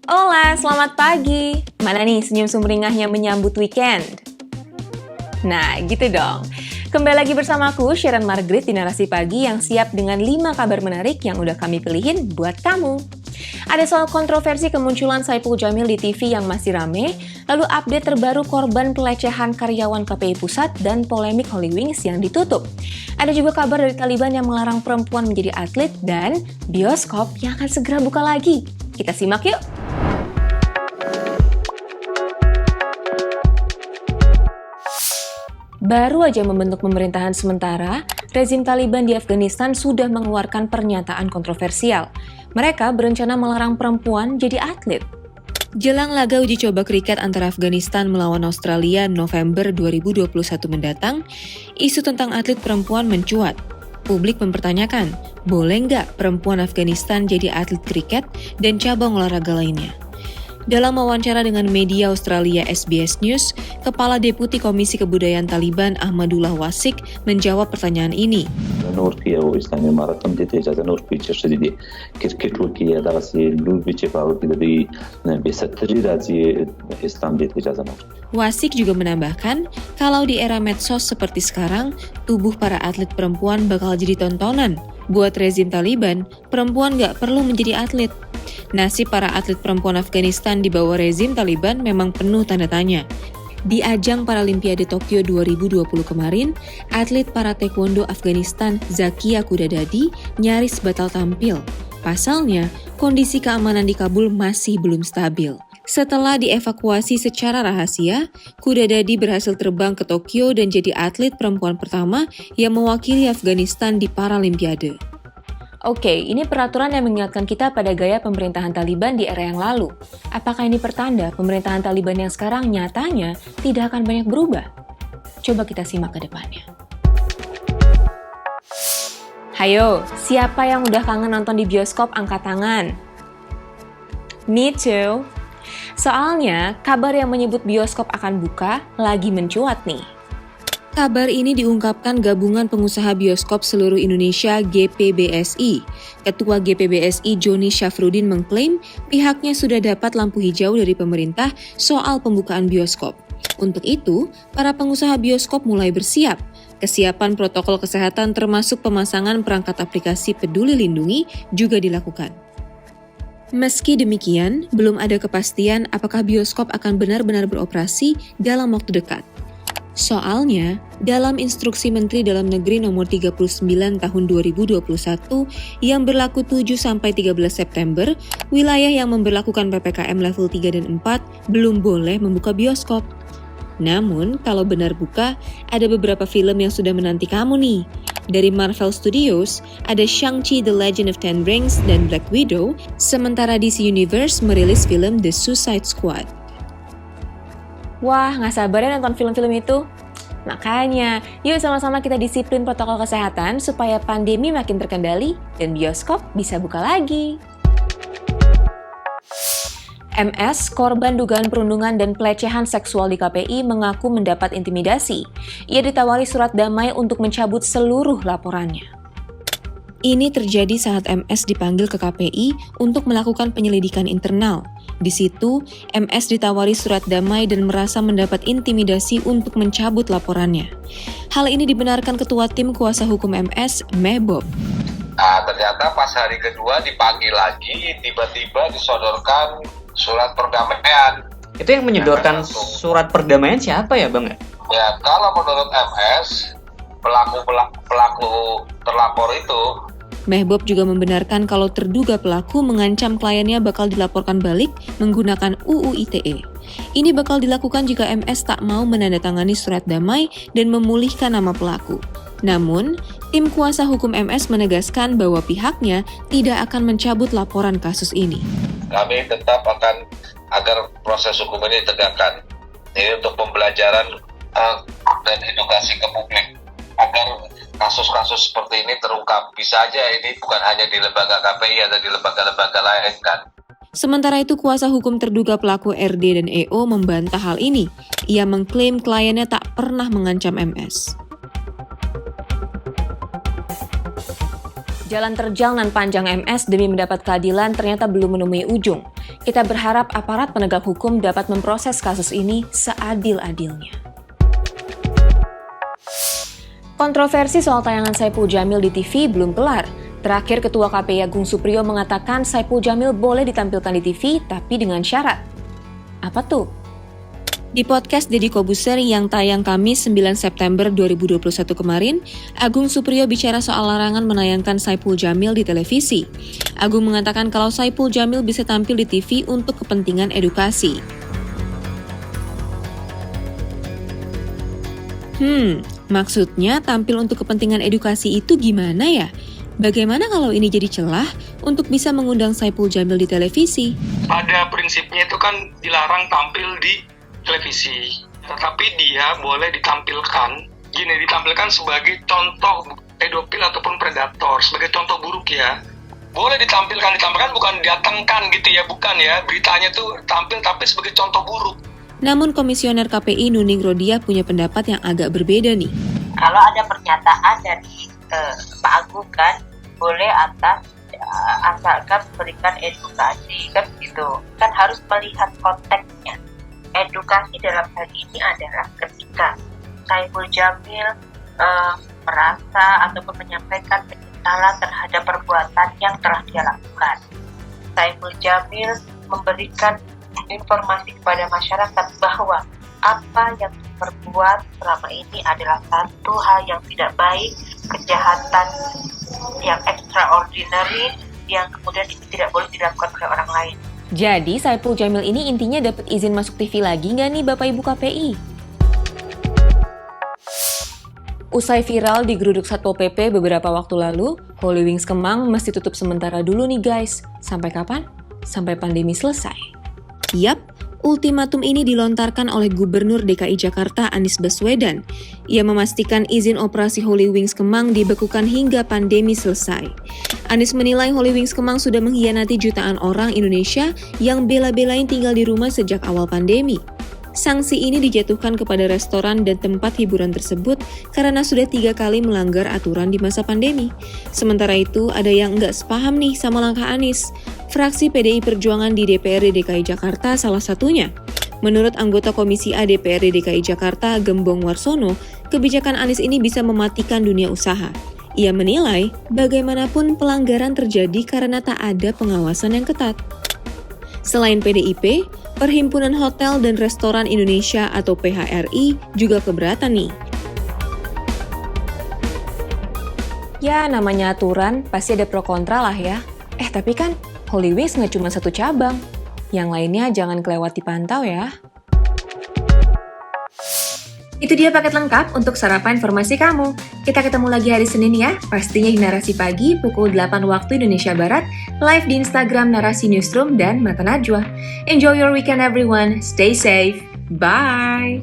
Hola, selamat pagi. Mana nih senyum sumringahnya menyambut weekend? Nah, gitu dong. Kembali lagi bersamaku, Sharon Margaret di Narasi Pagi yang siap dengan 5 kabar menarik yang udah kami pilihin buat kamu. Ada soal kontroversi kemunculan Saipul Jamil di TV yang masih rame, lalu update terbaru korban pelecehan karyawan KPI Pusat dan polemik Holy Wings yang ditutup. Ada juga kabar dari Taliban yang melarang perempuan menjadi atlet dan bioskop yang akan segera buka lagi. Kita simak yuk! Baru aja membentuk pemerintahan sementara, rezim Taliban di Afghanistan sudah mengeluarkan pernyataan kontroversial. Mereka berencana melarang perempuan jadi atlet. Jelang laga uji coba kriket antara Afghanistan melawan Australia November 2021 mendatang, isu tentang atlet perempuan mencuat. Publik mempertanyakan, boleh nggak perempuan Afghanistan jadi atlet kriket dan cabang olahraga lainnya? Dalam wawancara dengan media Australia SBS News, Kepala Deputi Komisi Kebudayaan Taliban Ahmadullah Wasik menjawab pertanyaan ini. Wasik juga menambahkan, kalau di era medsos seperti sekarang, tubuh para atlet perempuan bakal jadi tontonan. Buat rezim Taliban, perempuan nggak perlu menjadi atlet. Nasib para atlet perempuan Afghanistan di bawah rezim Taliban memang penuh tanda tanya. Di ajang Paralimpiade Tokyo 2020 kemarin, atlet para taekwondo Afghanistan Zakia Kudadadi nyaris batal tampil. Pasalnya, kondisi keamanan di Kabul masih belum stabil. Setelah dievakuasi secara rahasia, Kudadadi berhasil terbang ke Tokyo dan jadi atlet perempuan pertama yang mewakili Afghanistan di Paralimpiade. Oke, ini peraturan yang mengingatkan kita pada gaya pemerintahan Taliban di era yang lalu. Apakah ini pertanda pemerintahan Taliban yang sekarang nyatanya tidak akan banyak berubah? Coba kita simak ke depannya. Hayo, siapa yang udah kangen nonton di bioskop angkat tangan? Me too. Soalnya, kabar yang menyebut bioskop akan buka lagi mencuat nih. Kabar ini diungkapkan Gabungan Pengusaha Bioskop Seluruh Indonesia GPBSI. Ketua GPBSI Joni Syafruddin mengklaim pihaknya sudah dapat lampu hijau dari pemerintah soal pembukaan bioskop. Untuk itu, para pengusaha bioskop mulai bersiap. Kesiapan protokol kesehatan termasuk pemasangan perangkat aplikasi Peduli Lindungi juga dilakukan. Meski demikian, belum ada kepastian apakah bioskop akan benar-benar beroperasi dalam waktu dekat. Soalnya, dalam Instruksi Menteri Dalam Negeri Nomor 39 Tahun 2021 yang berlaku 7-13 September, wilayah yang memberlakukan PPKM level 3 dan 4 belum boleh membuka bioskop. Namun, kalau benar buka, ada beberapa film yang sudah menanti kamu nih. Dari Marvel Studios, ada Shang-Chi The Legend of Ten Rings dan Black Widow, sementara DC Universe merilis film The Suicide Squad. Wah, nggak sabar ya nonton film-film itu. Makanya, yuk sama-sama kita disiplin protokol kesehatan supaya pandemi makin terkendali dan bioskop bisa buka lagi. MS, korban dugaan perundungan dan pelecehan seksual di KPI, mengaku mendapat intimidasi. Ia ditawari surat damai untuk mencabut seluruh laporannya. Ini terjadi saat MS dipanggil ke KPI untuk melakukan penyelidikan internal. Di situ, MS ditawari surat damai dan merasa mendapat intimidasi untuk mencabut laporannya. Hal ini dibenarkan Ketua Tim Kuasa Hukum MS, Mehbob. Nah, ternyata pas hari kedua dipanggil lagi, tiba-tiba disodorkan surat perdamaian. Itu yang menyodorkan surat perdamaian siapa ya, Bang? Ya, kalau menurut MS, pelaku terlapor itu. Mehbob juga membenarkan kalau terduga pelaku mengancam kliennya bakal dilaporkan balik menggunakan UU ITE. Ini bakal dilakukan jika MS tak mau menandatangani surat damai dan memulihkan nama pelaku. Namun, tim kuasa hukum MS menegaskan bahwa pihaknya tidak akan mencabut laporan kasus ini. Kami tetap akan agar proses hukum ini ditegakkan. Ini untuk pembelajaran dan edukasi ke publik agar kasus-kasus seperti ini terungkap. Bisa aja ini bukan hanya di lembaga KPI, ada di lembaga-lembaga lain kan. Sementara itu, kuasa hukum terduga pelaku RD dan EO membantah hal ini. Ia mengklaim kliennya tak pernah mengancam MS. Jalan terjal nan panjang MS demi mendapat keadilan ternyata belum menemui ujung. Kita berharap aparat penegak hukum dapat memproses kasus ini seadil-adilnya. Kontroversi soal tayangan Saipul Jamil di TV belum kelar. Terakhir, Ketua KPI Agung Suprio mengatakan Saipul Jamil boleh ditampilkan di TV, tapi dengan syarat. Apa tuh? Di podcast Deddy Kobuser yang tayang Kamis 9 September 2021 kemarin, Agung Suprio bicara soal larangan menayangkan Saipul Jamil di televisi. Agung mengatakan kalau Saipul Jamil bisa tampil di TV untuk kepentingan edukasi. Maksudnya tampil untuk kepentingan edukasi itu gimana ya? Bagaimana kalau ini jadi celah untuk bisa mengundang Saipul Jamil di televisi? Pada prinsipnya itu kan dilarang tampil di televisi, tetapi dia boleh ditampilkan sebagai contoh pedofil ataupun predator, sebagai contoh buruk ya. Boleh ditampilkan bukan didatangkan gitu ya, bukan ya. Beritanya tuh tampil tapi sebagai contoh buruk. Namun Komisioner KPI Nuning Rodia punya pendapat yang agak berbeda nih. Kalau ada pernyataan dari Pak Agung kan, boleh asalkan memberikan edukasi kan gitu. Kan harus melihat konteksnya. Edukasi dalam hal ini adalah ketika Saipul Jamil merasa ataupun menyampaikan penyesalan terhadap perbuatan yang telah dia lakukan. Saipul Jamil memberikan informasi kepada masyarakat bahwa apa yang diperbuat selama ini adalah satu hal yang tidak baik, kejahatan yang extraordinary yang kemudian tidak boleh dilakukan oleh orang lain. Jadi Saipul Jamil ini intinya dapat izin masuk TV lagi nggak nih Bapak Ibu KPI? Usai viral di geruduk Satpol PP beberapa waktu lalu, Holy Wings Kemang mesti tutup sementara dulu nih guys. Sampai kapan? Sampai pandemi selesai. Yap, ultimatum ini dilontarkan oleh Gubernur DKI Jakarta Anies Baswedan. Ia memastikan izin operasi Holy Wings Kemang dibekukan hingga pandemi selesai. Anies menilai Holy Wings Kemang sudah mengkhianati jutaan orang Indonesia yang bela-belain tinggal di rumah sejak awal pandemi. Sanksi ini dijatuhkan kepada restoran dan tempat hiburan tersebut karena sudah 3 kali melanggar aturan di masa pandemi. Sementara itu, ada yang nggak sepaham nih sama langkah Anies. Fraksi PDI Perjuangan di DPRD DKI Jakarta salah satunya. Menurut anggota Komisi A DPRD DKI Jakarta, Gembong Warsono, kebijakan Anies ini bisa mematikan dunia usaha. Ia menilai, bagaimanapun pelanggaran terjadi karena tak ada pengawasan yang ketat. Selain PDIP, Perhimpunan Hotel dan Restoran Indonesia atau PHRI juga keberatan nih. Ya, namanya aturan, pasti ada pro kontra lah ya. Tapi kan Holy Wings nggak cuma satu cabang. Yang lainnya jangan kelewat dipantau ya. Itu dia paket lengkap untuk sarapan informasi kamu. Kita ketemu lagi hari Senin ya, pastinya di Narasi Pagi pukul 8 waktu Indonesia Barat, live di Instagram Narasi Newsroom dan Mata Najwa. Enjoy your weekend everyone, stay safe, bye!